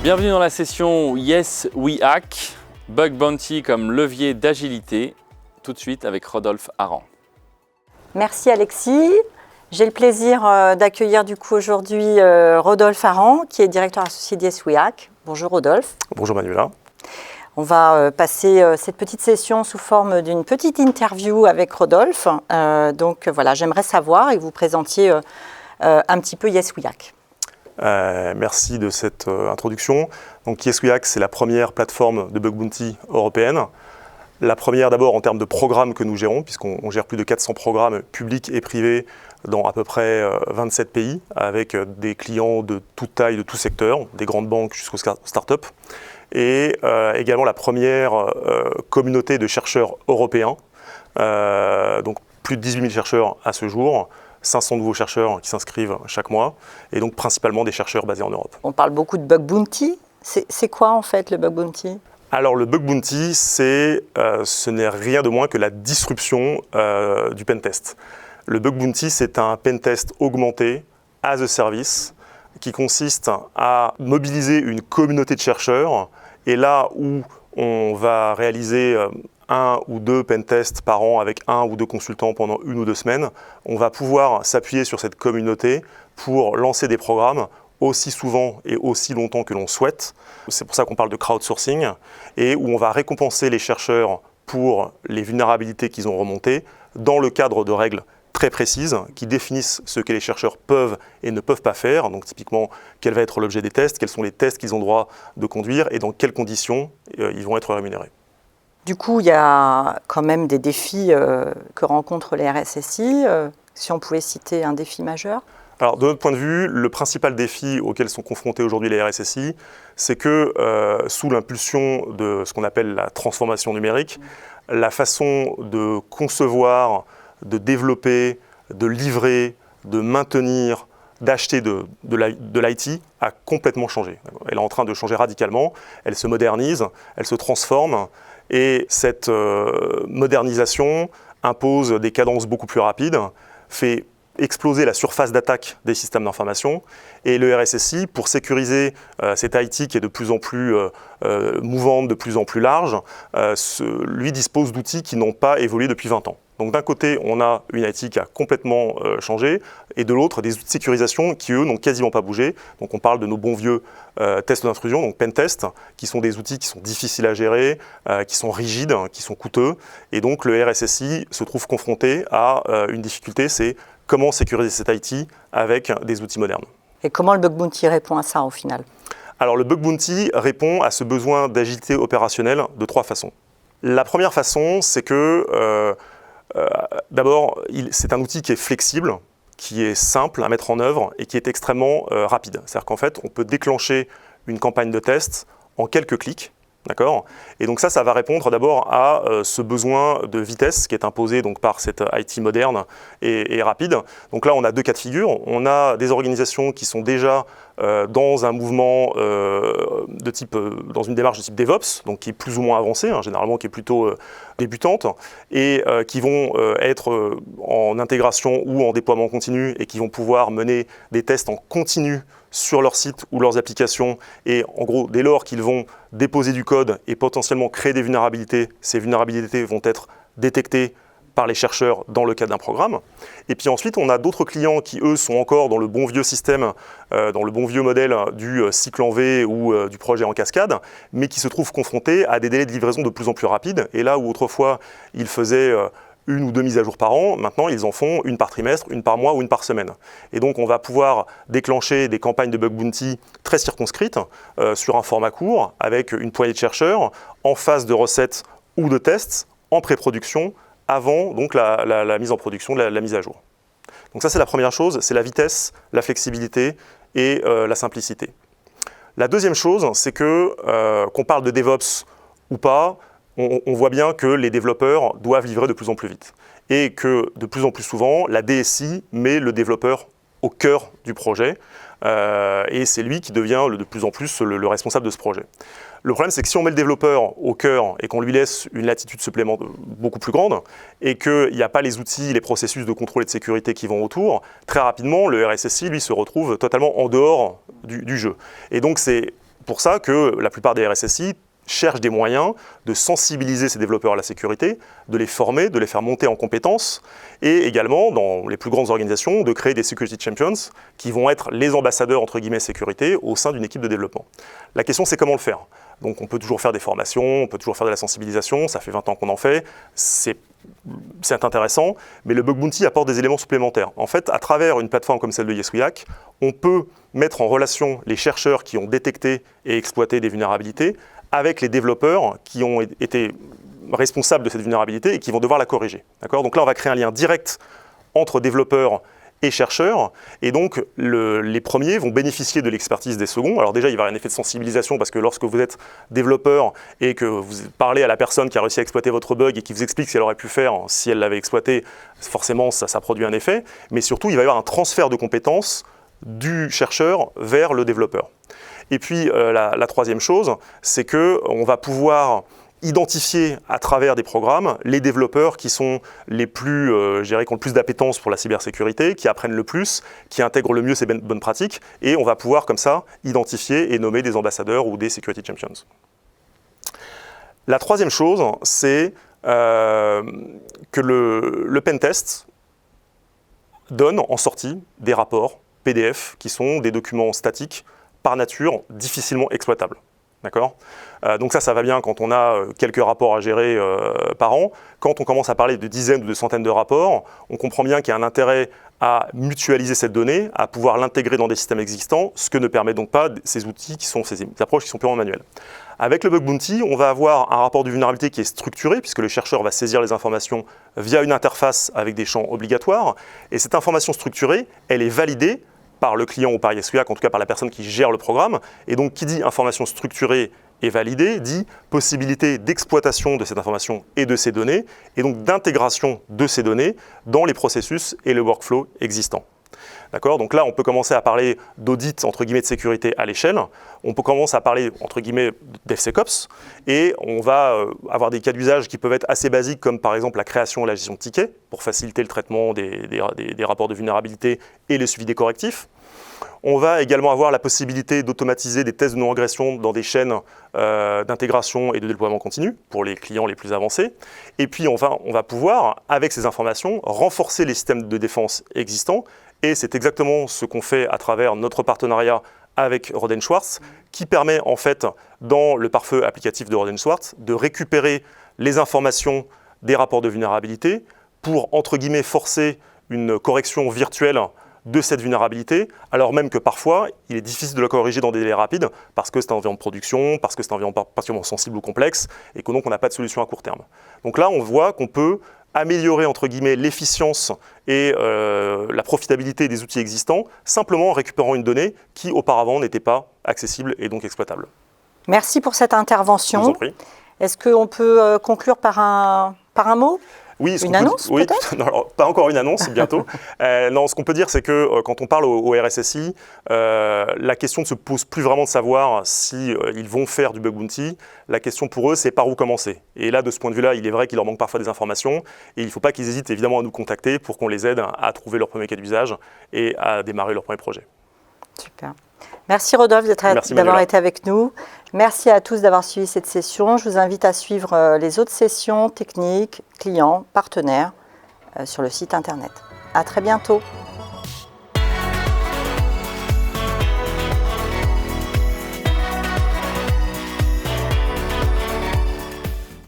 Bienvenue dans la session Yes We Hack, Bug Bounty comme levier d'agilité, tout de suite avec Rodolphe Aran. Merci Alexis. J'ai le plaisir d'accueillir du coup aujourd'hui Rodolphe Aran, qui est directeur associé de Yes We Hack. Bonjour Rodolphe. Bonjour Manuela. On va passer cette petite session sous forme d'une petite interview avec Rodolphe. Donc voilà, j'aimerais savoir et que vous présentiez un petit peu Yes We Hack. Merci de cette introduction. Donc Yes We Hack, c'est la première plateforme de Bug Bounty européenne. La première d'abord en termes de programmes que nous gérons, puisqu'on gère plus de 400 programmes publics et privés dans à peu près 27 pays, avec des clients de toute taille, de tout secteur, des grandes banques jusqu'aux startups. Et également la première communauté de chercheurs européens, donc plus de 18 000 chercheurs à ce jour, 500 nouveaux chercheurs qui s'inscrivent chaque mois, et donc principalement des chercheurs basés en Europe. On parle beaucoup de Bug Bounty. C'est quoi en fait le Bug Bounty ? Alors le Bug Bounty, ce n'est rien de moins que la disruption du pentest. Le Bug Bounty, c'est un pentest augmenté as a service qui consiste à mobiliser une communauté de chercheurs, et là où on va réaliser un ou deux pentests par an avec un ou deux consultants pendant une ou deux semaines, on va pouvoir s'appuyer sur cette communauté pour lancer des programmes aussi souvent et aussi longtemps que l'on souhaite. C'est pour ça qu'on parle de crowdsourcing, et où on va récompenser les chercheurs pour les vulnérabilités qu'ils ont remontées dans le cadre de règles très précises qui définissent ce que les chercheurs peuvent et ne peuvent pas faire. Donc typiquement, quel va être l'objet des tests, quels sont les tests qu'ils ont droit de conduire et dans quelles conditions ils vont être rémunérés. Du coup, il y a quand même des défis que rencontrent les RSSI. Si on pouvait citer un défi majeur ? Alors, de notre point de vue, le principal défi auquel sont confrontés aujourd'hui les RSSI, c'est que sous l'impulsion de ce qu'on appelle la transformation numérique, la façon de concevoir, de développer, de livrer, de maintenir, d'acheter de l'IT a complètement changé. Elle est en train de changer radicalement, elle se modernise, elle se transforme, et cette modernisation impose des cadences beaucoup plus rapides, fait exploser la surface d'attaque des systèmes d'information, et le RSSI, pour sécuriser cette IT qui est de plus en plus mouvante, de plus en plus large, lui dispose d'outils qui n'ont pas évolué depuis 20 ans. Donc d'un côté, on a une IT qui a complètement changé, et de l'autre, des outils de sécurisation qui, eux, n'ont quasiment pas bougé. Donc on parle de nos bons vieux tests d'intrusion, donc pentest, qui sont des outils qui sont difficiles à gérer, qui sont rigides, qui sont coûteux, et donc le RSSI se trouve confronté à une difficulté, c'est comment sécuriser cette IT avec des outils modernes. Et comment le Bug Bounty répond à ça au final ? Alors le Bug Bounty répond à ce besoin d'agilité opérationnelle de trois façons. La première façon, c'est que d'abord, c'est un outil qui est flexible, qui est simple à mettre en œuvre et qui est extrêmement rapide. C'est-à-dire qu'en fait, on peut déclencher une campagne de test en quelques clics. D'accord ? Et donc ça va répondre d'abord à ce besoin de vitesse qui est imposé donc, par cette IT moderne et rapide. Donc là, on a deux cas de figure. On a des organisations qui sont déjà dans un mouvement de type, dans une démarche de type DevOps, donc qui est plus ou moins avancée, généralement qui est plutôt débutante, et qui vont être en intégration ou en déploiement continu et qui vont pouvoir mener des tests en continu sur leur site ou leurs applications, et en gros, dès lors qu'ils vont déposer du code et potentiellement créer des vulnérabilités, ces vulnérabilités vont être détectées par les chercheurs dans le cadre d'un programme. Et puis ensuite, on a d'autres clients qui, eux, sont encore dans le bon vieux système, dans le bon vieux modèle du cycle en V ou du projet en cascade, mais qui se trouvent confrontés à des délais de livraison de plus en plus rapides. Et là où autrefois, ils faisaient une ou deux mises à jour par an, maintenant ils en font une par trimestre, une par mois ou une par semaine. Et donc on va pouvoir déclencher des campagnes de Bug Bounty très circonscrites sur un format court, avec une poignée de chercheurs, en phase de recettes ou de tests, en pré-production, avant donc la mise en production, la mise à jour. Donc ça c'est la première chose, c'est la vitesse, la flexibilité et la simplicité. La deuxième chose, c'est que qu'on parle de DevOps ou pas, on voit bien que les développeurs doivent livrer de plus en plus vite. Et que de plus en plus souvent, la DSI met le développeur au cœur du projet. Et c'est lui qui devient de plus en plus le responsable de ce projet. Le problème, c'est que si on met le développeur au cœur et qu'on lui laisse une latitude supplémentaire beaucoup plus grande, et qu'il n'y a pas les outils, les processus de contrôle et de sécurité qui vont autour, très rapidement, le RSSI, lui, se retrouve totalement en dehors du jeu. Et donc, c'est pour ça que la plupart des RSSI cherchent des moyens de sensibiliser ces développeurs à la sécurité, de les former, de les faire monter en compétences, et également, dans les plus grandes organisations, de créer des security champions qui vont être les ambassadeurs, entre guillemets, sécurité au sein d'une équipe de développement. La question, c'est comment le faire. Donc on peut toujours faire des formations, on peut toujours faire de la sensibilisation, ça fait 20 ans qu'on en fait, c'est intéressant, mais le Bug Bounty apporte des éléments supplémentaires. En fait, à travers une plateforme comme celle de Yes We Hack, on peut mettre en relation les chercheurs qui ont détecté et exploité des vulnérabilités avec les développeurs qui ont été responsables de cette vulnérabilité et qui vont devoir la corriger. Donc là, on va créer un lien direct entre développeurs et chercheurs, et donc les premiers vont bénéficier de l'expertise des seconds. Alors déjà, il va y avoir un effet de sensibilisation, parce que lorsque vous êtes développeur et que vous parlez à la personne qui a réussi à exploiter votre bug et qui vous explique ce qu'elle aurait pu faire si elle l'avait exploité, forcément, ça produit un effet. Mais surtout, il va y avoir un transfert de compétences du chercheur vers le développeur. Et puis, la troisième chose, c'est qu'on va pouvoir identifier à travers des programmes les développeurs qui sont les plus, qui ont le plus d'appétence pour la cybersécurité, qui apprennent le plus, qui intègrent le mieux ces bonnes pratiques, et on va pouvoir comme ça identifier et nommer des ambassadeurs ou des security champions. La troisième chose, c'est que le pentest donne en sortie des rapports PDF qui sont des documents statiques par nature difficilement exploitables. D'accord ? Donc ça va bien quand on a quelques rapports à gérer par an. Quand on commence à parler de dizaines ou de centaines de rapports, on comprend bien qu'il y a un intérêt à mutualiser cette donnée, à pouvoir l'intégrer dans des systèmes existants, ce que ne permet donc pas ces outils ces approches qui sont purement manuelles. Avec le Bug Bounty, on va avoir un rapport de vulnérabilité qui est structuré, puisque le chercheur va saisir les informations via une interface avec des champs obligatoires. Et cette information structurée, elle est validée par le client ou par Yes We Hack, en tout cas par la personne qui gère le programme. Et donc, qui dit information structurée et validée, dit possibilité d'exploitation de cette information et de ces données, et donc d'intégration de ces données dans les processus et le workflow existants. D'accord ? Donc là, on peut commencer à parler d'audit, entre guillemets, de sécurité à l'échelle. On peut commencer à parler, entre guillemets, DevSecOps. Et on va avoir des cas d'usage qui peuvent être assez basiques, comme par exemple la création et la gestion de tickets, pour faciliter le traitement des rapports de vulnérabilité et le suivi des correctifs. On va également avoir la possibilité d'automatiser des tests de non-régression dans des chaînes d'intégration et de déploiement continu pour les clients les plus avancés. Et puis on va pouvoir, avec ces informations, renforcer les systèmes de défense existants. Et c'est exactement ce qu'on fait à travers notre partenariat avec Rohde & Schwarz, qui permet en fait, dans le pare-feu applicatif de Rohde & Schwarz, de récupérer les informations des rapports de vulnérabilité pour, entre guillemets, forcer une correction virtuelle de cette vulnérabilité, alors même que parfois, il est difficile de la corriger dans des délais rapides, parce que c'est un environnement de production, parce que c'est un environnement particulièrement sensible ou complexe, et que donc on n'a pas de solution à court terme. Donc là, on voit qu'on peut améliorer, entre guillemets, l'efficience et la profitabilité des outils existants, simplement en récupérant une donnée qui, auparavant, n'était pas accessible et donc exploitable. Merci pour cette intervention. Je vous en prie. Est-ce qu'on peut conclure par un mot ? Oui, une annonce peut-être ? Non, alors, pas encore une annonce, bientôt. Non, ce qu'on peut dire, c'est que quand on parle au RSSI, la question ne se pose plus vraiment de savoir si ils vont faire du Bug Bounty. La question pour eux, c'est par où commencer. Et là, de ce point de vue-là, il est vrai qu'il leur manque parfois des informations. Et il ne faut pas qu'ils hésitent évidemment à nous contacter pour qu'on les aide à trouver leur premier cas d'usage et à démarrer leur premier projet. Super. Merci Rodolphe d'avoir été avec nous. Merci à tous d'avoir suivi cette session. Je vous invite à suivre les autres sessions techniques, clients, partenaires sur le site internet. À très bientôt.